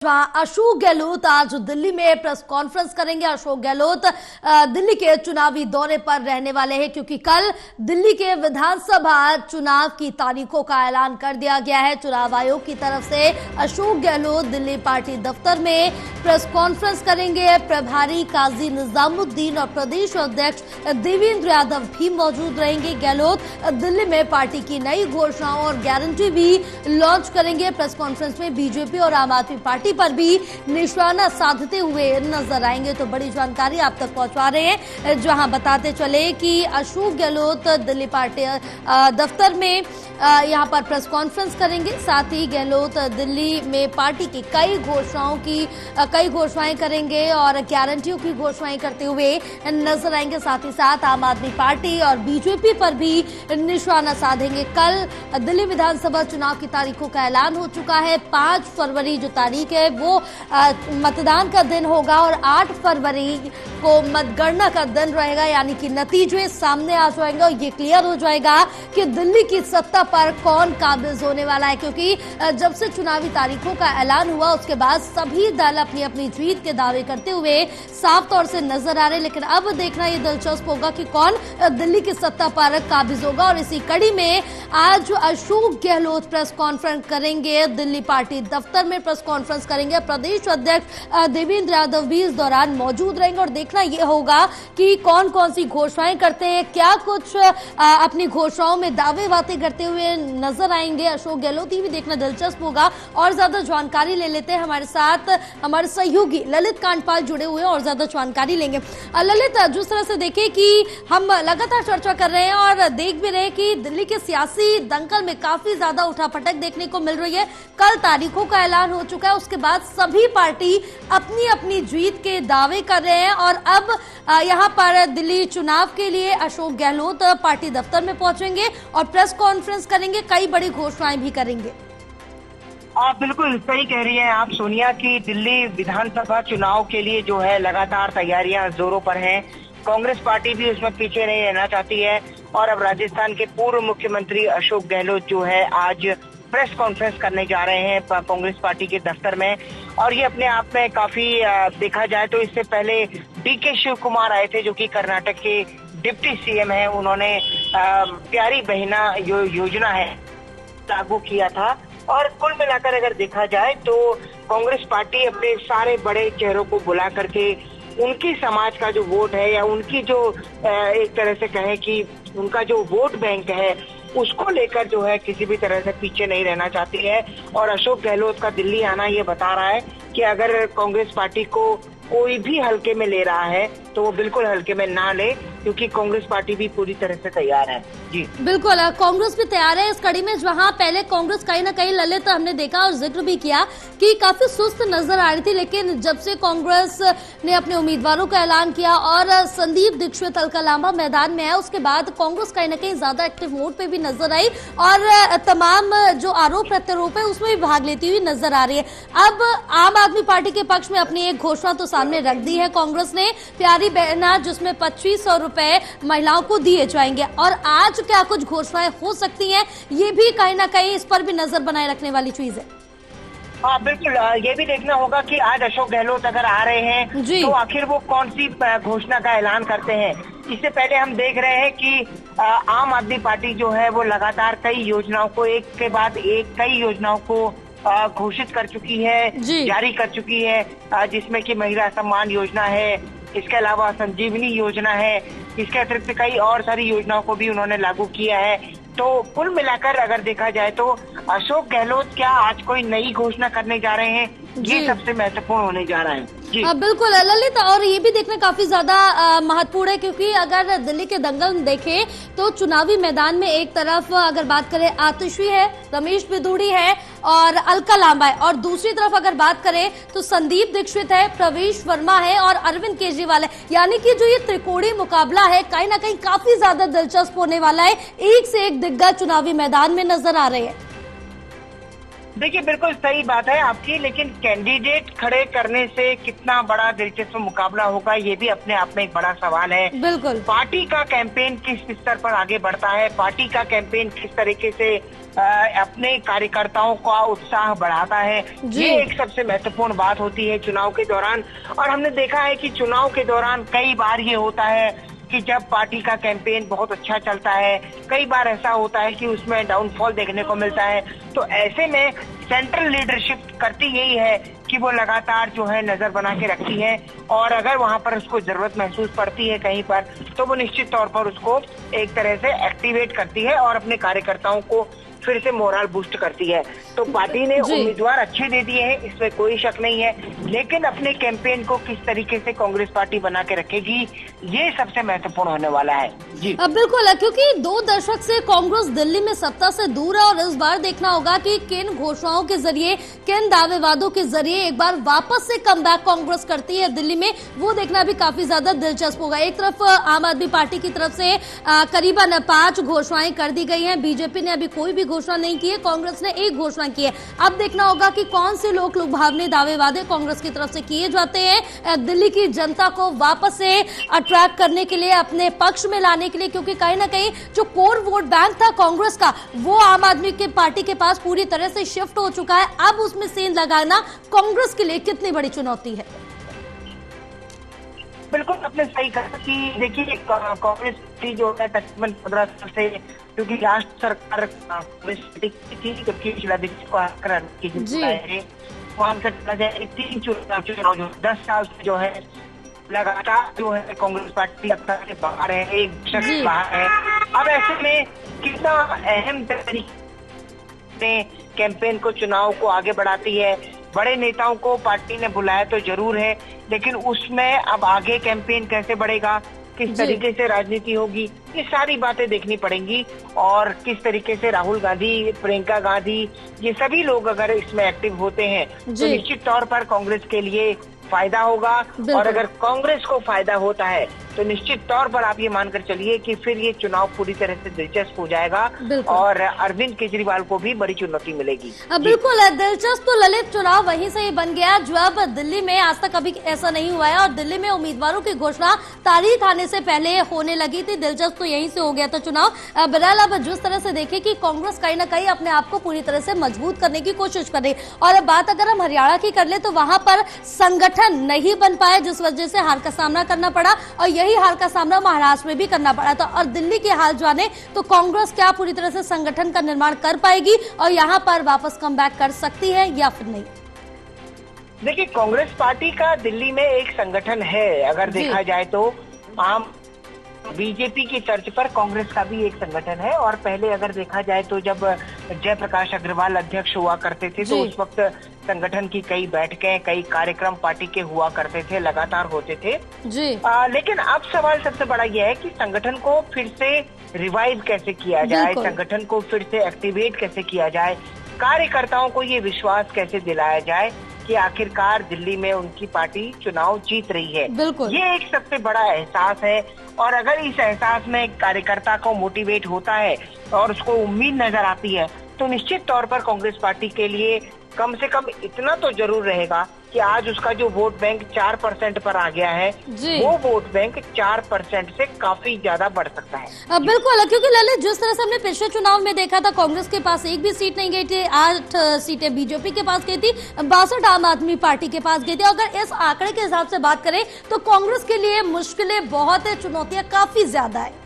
अशोक गहलोत आज दिल्ली में press conference करेंगे। अशोक गहलोत दिल्ली के चुनावी दौरे पर रहने वाले हैं क्योंकि कल दिल्ली के विधानसभा चुनाव की तारीखों का ऐलान कर दिया गया है। चुनाव आयोग की तरफ से अशोक गहलोत दिल्ली पार्टी दफ्तर में प्रेस कॉन्फ्रेंस करेंगे। प्रभारी काजी निजामुद्दीन और प्रदेश अध्यक्ष देवेंद्र यादव भी मौजूद रहेंगे। गहलोत दिल्ली में पार्टी की नई घोषणाओं और गारंटी भी लॉन्च करेंगे। प्रेस कॉन्फ्रेंस में बीजेपी और आम आदमी पार्टी पर भी निशाना साधते हुए नजर आएंगे। तो बड़ी जानकारी आप तक पहुंचा रहे हैं, जहां बताते चले कि अशोक गहलोत दिल्ली पार्टी दफ्तर में यहां पर प्रेस कॉन्फ्रेंस करेंगे। साथ ही गहलोत दिल्ली में पार्टी की कई घोषणाएं करेंगे और गारंटियों की घोषणाएं करते हुए नजर आएंगे। साथ ही साथ आम आदमी पार्टी और बीजेपी पर भी निशाना साधेंगे। कल दिल्ली विधानसभा चुनाव की तारीखों का ऐलान हो चुका है। 5 फरवरी जो तारीख है वो मतदान का दिन होगा और 8 फरवरी को मतगणना का दिन रहेगा, यानी कि नतीजे सामने आ जाएंगे और ये क्लियर हो जाएगा कि दिल्ली की सत्ता पर कौन काबिज होने वाला है। क्योंकि जब से चुनावी तारीखों का ऐलान हुआ उसके बाद सभी दल अपनी अपनी जीत के दावे करते हुए साफ तौर से नजर आ रहे हैं। लेकिन अब देखना ये दिलचस्प होगा कि कौन दिल्ली की सत्ता पर काबिज होगा। और इसी कड़ी में आज अशोक गहलोत प्रेस कॉन्फ्रेंस करेंगे। दिल्ली पार्टी दफ्तर में प्रेस कॉन्फ्रेंस करेंगे। प्रदेश अध्यक्ष देवेंद्र यादव भी इस दौरान मौजूद रहेंगे और देखना यह होगा कि कौन कौन सी घोषणाएं करते हैं, क्या कुछ अपनी घोषणाओं में दावे बातें करते हुए नजर आएंगे अशोक गहलोत। ये भी देखना दिलचस्प होगा। और ज्यादा जानकारी ले लेते हैं, हमारे साथ हमारे सहयोगी ललित कांडपाल जुड़े हुए हैं और ज्यादा जानकारी लेंगे। ललित, जिस तरह से देखें कि हम लगातार चर्चा कर रहे हैं और देख भी रहे हैं कि दिल्ली के सियासी दंगल में काफी ज्यादा उठापटक देखने को मिल रही है। कल तारीखों का ऐलान हो चुका है, उसके बाद सभी पार्टी अपनी अपनी जीत के दावे कर रहे हैं और अब यहां पर दिल्ली चुनाव के लिए अशोक गहलोत पार्टी दफ्तर में पहुंचेंगे और प्रेस कॉन्फ्रेंस करेंगे, कई बड़ी घोषणाएं भी करेंगे। आप बिल्कुल सही कह रही हैं आप सोनिया की दिल्ली विधानसभा चुनाव के लिए जो है लगातार तैयारियां जोरों पर हैं। कांग्रेस पार्टी भी उसमें पीछे नहीं रहना चाहती है और अब राजस्थान के पूर्व मुख्यमंत्री अशोक गहलोत जो है आज प्रेस कॉन्फ्रेंस करने जा रहे हैं कांग्रेस पार्टी के दफ्तर में। और ये अपने आप में काफी देखा जाए तो इससे पहले डीके शिव कुमार आए थे जो कि कर्नाटक के डिप्टी सीएम हैं। उन्होंने प्यारी बहना योजना है लागू किया था। और कुल मिलाकर अगर देखा जाए तो कांग्रेस पार्टी अपने सारे बड़े चेहरों को बुला करके उनकी समाज का जो वोट है या उनकी जो एक तरह से कहें कि उनका जो वोट बैंक है उसको लेकर जो है किसी भी तरह से पीछे नहीं रहना चाहती है। और अशोक गहलोत का दिल्ली आना ये बता रहा है कि अगर कांग्रेस पार्टी को कोई भी हल्के में ले रहा है तो वो बिल्कुल हल्के में ना ले, क्योंकि कांग्रेस पार्टी भी पूरी तरह से तैयार है। जी बिल्कुल, कांग्रेस भी तैयार है इस कड़ी में, जहां पहले कांग्रेस कहीं ना कहीं ललित हमने देखा और जिक्र भी किया कि काफी सुस्त नजर आ रही थी। लेकिन जब से कांग्रेस ने अपने उम्मीदवारों का ऐलान किया और संदीप दीक्षित अलकलांबा मैदान में आया, उसके बाद कांग्रेस कहीं ना कहीं ज्यादा एक्टिव मोड पे भी नजर आई और तमाम जो आरोप प्रत्यारोप है उसमें भी भाग लेती हुई नजर आ रही है। अब आम आदमी पार्टी के पक्ष में अपनी एक घोषणा तो सामने रख दी है कांग्रेस ने, प्यारी बहना, जिसमें 2500 रुपए महिलाओं को दिए जाएंगे। और आज क्या कुछ घोषणाएं हो सकती हैं, ये भी कहीं ना कहीं इस पर भी नजर बनाए रखने वाली चीज है। हाँ बिल्कुल, ये भी देखना होगा कि आज अशोक गहलोत अगर आ रहे हैं तो आखिर वो कौन सी घोषणा का ऐलान करते हैं। इससे पहले हम देख रहे हैं कि आम आदमी पार्टी जो है वो लगातार कई योजनाओं को एक के बाद एक कई योजनाओं को घोषित कर चुकी है, जारी कर चुकी है, जिसमें कि महिला सम्मान योजना है, इसके अलावा संजीवनी योजना है, इसके अतिरिक्त कई और सारी योजनाओं को भी उन्होंने लागू किया है। तो कुल मिलाकर अगर देखा जाए तो अशोक गहलोत क्या आज कोई नई घोषणा करने जा रहे हैं, ये सबसे महत्वपूर्ण होने जा रहा है। जी बिल्कुल ललित, और ये भी देखना काफी ज्यादा महत्वपूर्ण है क्योंकि अगर दिल्ली के दंगल देखें तो चुनावी मैदान में एक तरफ अगर बात करें आतिशी है, रमेश बिधूड़ी है और अलकलांबा है, और दूसरी तरफ अगर बात करें तो संदीप दीक्षित है, प्रवेश वर्मा है और अरविंद केजरीवाल है। यानी कि जो ये त्रिकोणीय मुकाबला है कहीं ना कहीं काफी ज्यादा दिलचस्प होने वाला है। एक से एक दिग्गज चुनावी मैदान में नजर आ रहे हैं। देखिए बिल्कुल सही बात है आपकी, लेकिन कैंडिडेट खड़े करने से कितना बड़ा दिलचस्प मुकाबला होगा ये भी अपने आप में एक बड़ा सवाल है। बिल्कुल। पार्टी का कैंपेन किस स्तर पर आगे बढ़ता है, पार्टी का कैंपेन किस तरीके से अपने कार्यकर्ताओं का उत्साह बढ़ाता है, ये एक सबसे महत्वपूर्ण बात होती है चुनाव के दौरान। और हमने देखा है कि चुनाव के दौरान कई बार ये होता है कि जब पार्टी का कैंपेन बहुत अच्छा चलता है, कई बार ऐसा होता है कि उसमें डाउनफॉल देखने को मिलता है। तो ऐसे में सेंट्रल लीडरशिप करती यही है कि वो लगातार जो है नजर बना के रखती है, और अगर वहां पर उसको जरूरत महसूस पड़ती है कहीं पर, तो वो निश्चित तौर पर उसको एक तरह से एक्टिवेट करती है और अपने कार्यकर्ताओं को फिर से मोरल बूस्ट करती है। तो पार्टी ने उम्मीदवार अच्छे दे दिए हैं, इसमें कोई शक नहीं है, लेकिन अपने कैंपेन को किस तरीके से कांग्रेस पार्टी बना के रखेगी ये सबसे महत्वपूर्ण होने वाला है। जी बिल्कुल, क्योंकि 2 दशक से कांग्रेस दिल्ली में सत्ता से दूर है और इस बार देखना होगा कि किन घोषणाओं के जरिए, किन दावेवादों के जरिए एक बार वापस से कमबैक कांग्रेस करती है दिल्ली में, वो देखना भी काफी ज्यादा दिलचस्प होगा। एक तरफ आम आदमी पार्टी की तरफ से करीबन 5 घोषणाएं कर दी गई हैं, बीजेपी ने अभी कोई भी घोषणा नहीं की है, कांग्रेस ने एक घोषणा की है। अब देखना होगा कि कौन से लोक लुभावने दावे वादे कांग्रेस की तरफ से किए जाते हैं दिल्ली की जनता को वापस से अट्रैक्ट करने के लिए, अपने पक्ष में लाने के लिए, क्योंकि कहीं ना कहीं जो कोर वोट बैंक था कांग्रेस का, वो आम आदमी की पार्टी के पास पूरी तरह से शिफ्ट हो चुका है। अब उसमें सेंध लगाना कांग्रेस के लिए कितनी बड़ी चुनौती है? बिल्कुल आपने सही कहा कि देखिए कांग्रेस की जो है तकरीबन 15 साल से, क्योंकि राष्ट्र सरकार कांग्रेस थी, जबकि तीन चुनाव जो 10 साल से जो है लगातार जो है कांग्रेस पार्टी सत्ता से बाहर है, एक शख्स बाहर है। अब ऐसे में कितना अहम तरीके कैंपेन को, चुनाव को आगे बढ़ाती है। बड़े नेताओं को पार्टी ने बुलाया तो जरूर है, लेकिन उसमें अब आगे कैंपेन कैसे बढ़ेगा, किस तरीके से राजनीति होगी, ये सारी बातें देखनी पड़ेंगी। और किस तरीके से राहुल गांधी, प्रियंका गांधी, ये सभी लोग अगर इसमें एक्टिव होते हैं तो निश्चित तौर पर कांग्रेस के लिए फायदा होगा। और अगर कांग्रेस को फायदा होता है तो निश्चित तौर पर आप ये मानकर चलिए कि फिर ये चुनाव पूरी तरह से दिलचस्प हो जाएगा और अरविंद केजरीवाल को भी बड़ी चुनौती मिलेगी। बिल्कुल दिलचस्प तो ललित चुनाव वहीं से ही बन गया जब दिल्ली में आज तक कभी ऐसा नहीं हुआ है और दिल्ली में उम्मीदवारों की घोषणा तारीख आने से पहले होने लगी थी। दिलचस्प तो यहीं से हो गया था चुनाव। बहरहाल अब जिस तरह से देखे कि कांग्रेस कहीं ना कहीं अपने आप को पूरी तरह से मजबूत करने की कोशिश कर रही, और अब बात अगर हम हरियाणा की कर ले तो वहां पर संगठन नहीं बन पाया, जिस वजह से हार का सामना करना पड़ा, और यही हार का सामना महाराष्ट्र में भी करना पड़ा था। और दिल्ली के हाल जाने तो कांग्रेस क्या पूरी तरह से संगठन का निर्माण कर पाएगी और यहां पर वापस कमबैक कर सकती है या फिर नहीं? देखिए कांग्रेस पार्टी का दिल्ली में एक संगठन है, अगर देखा जाए तो आम बीजेपी की तर्ज पर कांग्रेस का भी एक संगठन है। और पहले अगर देखा जाए तो जब जयप्रकाश अग्रवाल अध्यक्ष हुआ करते थे तो उस वक्त संगठन की कई बैठकें, कई कार्यक्रम पार्टी के हुआ करते थे, लगातार होते थे जी। लेकिन अब सवाल सबसे बड़ा यह है कि संगठन को फिर से रिवाइव कैसे किया जाए, संगठन को फिर से एक्टिवेट कैसे किया जाए, कार्यकर्ताओं को ये विश्वास कैसे दिलाया जाए कि आखिरकार दिल्ली में उनकी पार्टी चुनाव जीत रही है। ये एक सबसे बड़ा एहसास है। और अगर इस एहसास में कार्यकर्ता को मोटिवेट होता है और उसको उम्मीद नजर आती है तो निश्चित तौर पर कांग्रेस पार्टी के लिए कम से कम इतना तो जरूर रहेगा कि आज उसका जो वोट बैंक 4% पर आ गया है, वो वोट बैंक 4% से काफी ज्यादा बढ़ सकता है। बिल्कुल, क्योंकि ललित जिस तरह से हमने पिछले चुनाव में देखा था कांग्रेस के पास एक भी सीट नहीं गई थी, 8 सीटें बीजेपी के पास गई थी, 62 आम आदमी पार्टी के पास गई थी। अगर इस आंकड़े के हिसाब से बात करें तो कांग्रेस के लिए मुश्किलें बहुत है, चुनौतियां काफी ज्यादा है।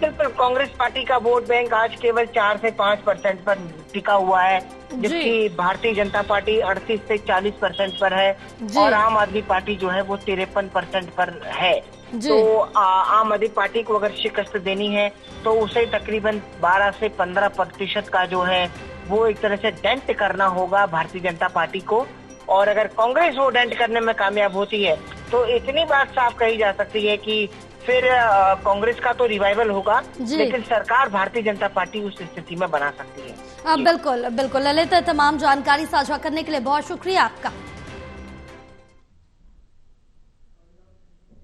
बिल्कुल, कांग्रेस पार्टी का वोट बैंक आज केवल 4 से 5% पर टिका हुआ है, जबकि भारतीय जनता पार्टी 38 से 40% पर है और आम आदमी पार्टी जो है वो 53% पर है। तो आम आदमी पार्टी को अगर शिकस्त देनी है तो उसे तकरीबन 12 से 15% का जो है वो एक तरह से डेंट करना होगा भारतीय जनता पार्टी को। और अगर कांग्रेस वो डेंट करने में कामयाब होती है तो इतनी बात साफ कही जा सकती है कि फिर कांग्रेस का तो रिवाइवल होगा, लेकिन सरकार भारतीय जनता पार्टी उस स्थिति में बना सकती है। बिल्कुल बिल्कुल ललित, तमाम जानकारी साझा करने के लिए बहुत शुक्रिया आपका।